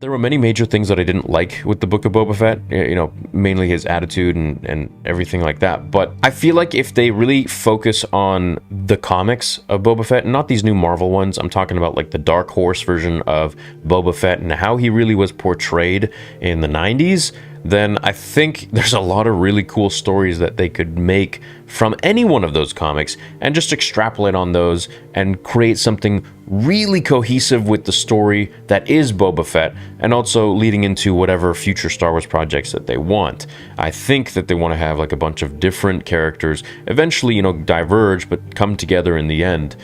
There were many major things that I didn't like with the Book of Boba Fett, mainly his attitude and everything like that. But I feel like if they really focus on the comics of Boba Fett, and not these new Marvel ones, I'm talking about like the Dark Horse version of Boba Fett and how he really was portrayed in the 90s, then I think there's a lot of really cool stories that they could make from any one of those comics and just extrapolate on those and create something really cohesive with the story that is Boba Fett, and also leading into whatever future Star Wars projects that they want. I think that they want to have like a bunch of different characters eventually, diverge but come together in the end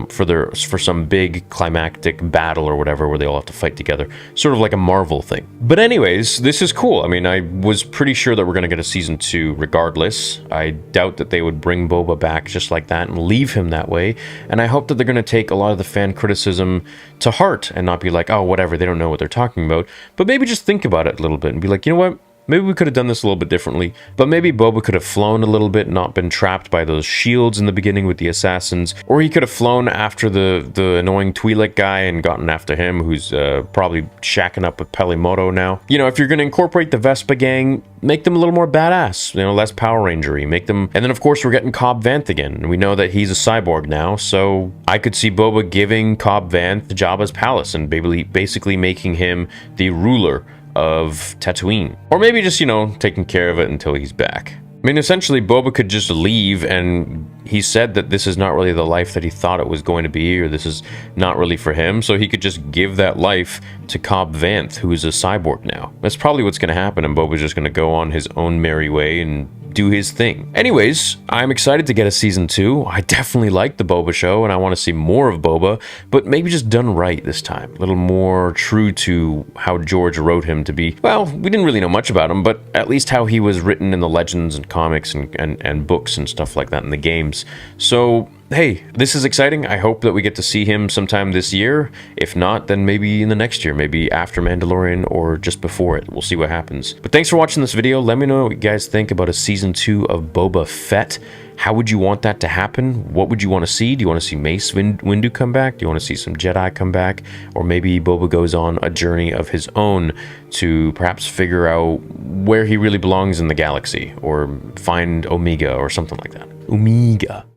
for some big climactic battle or whatever where they all have to fight together, sort of like a Marvel thing. But anyways, this is cool. I mean, I was pretty sure that we're going to get a season 2 regardless. I doubt that they would bring Boba back just like that and leave him that way, and I hope that they're going to take a lot of the fan criticism to heart and not be like, oh, whatever, they don't know what they're talking about, but maybe just think about it a little bit and be like, you know what? Maybe we could have done this a little bit differently, but maybe Boba could have flown a little bit, not been trapped by those shields in the beginning with the assassins, or he could have flown after the annoying Twi'lek guy and gotten after him, who's probably shacking up with Pelimoto now. If you're going to incorporate the Vespa gang, make them a little more badass, less Power Ranger-y, make them, and then of course we're getting Cobb Vanth again, and we know that he's a cyborg now, so I could see Boba giving Cobb Vanth Jabba's palace and basically making him the ruler of Tatooine. Or maybe just, taking care of it until he's back. I mean, essentially, Boba could just leave, and he said that this is not really the life that he thought it was going to be, or this is not really for him, so he could just give that life to Cobb Vanth, who is a cyborg now. That's probably what's going to happen, and Boba's just going to go on his own merry way and do his thing. Anyways, I'm excited to get a season 2. I definitely like the Boba show, and I want to see more of Boba, but maybe just done right this time. A little more true to how George wrote him to be. Well, we didn't really know much about him, but at least how he was written in the legends and comics and books and stuff like that in the games. So, hey, this is exciting. I hope that we get to see him sometime this year. If not, then maybe in the next year, maybe after Mandalorian or just before it. We'll see what happens. But thanks for watching this video. Let me know what you guys think about a season 2 of Boba Fett. How would you want that to happen? What would you want to see? Do you want to see Mace Windu come back? Do you want to see some Jedi come back? Or maybe Boba goes on a journey of his own to perhaps figure out where he really belongs in the galaxy, or find Omega or something like that. Omega.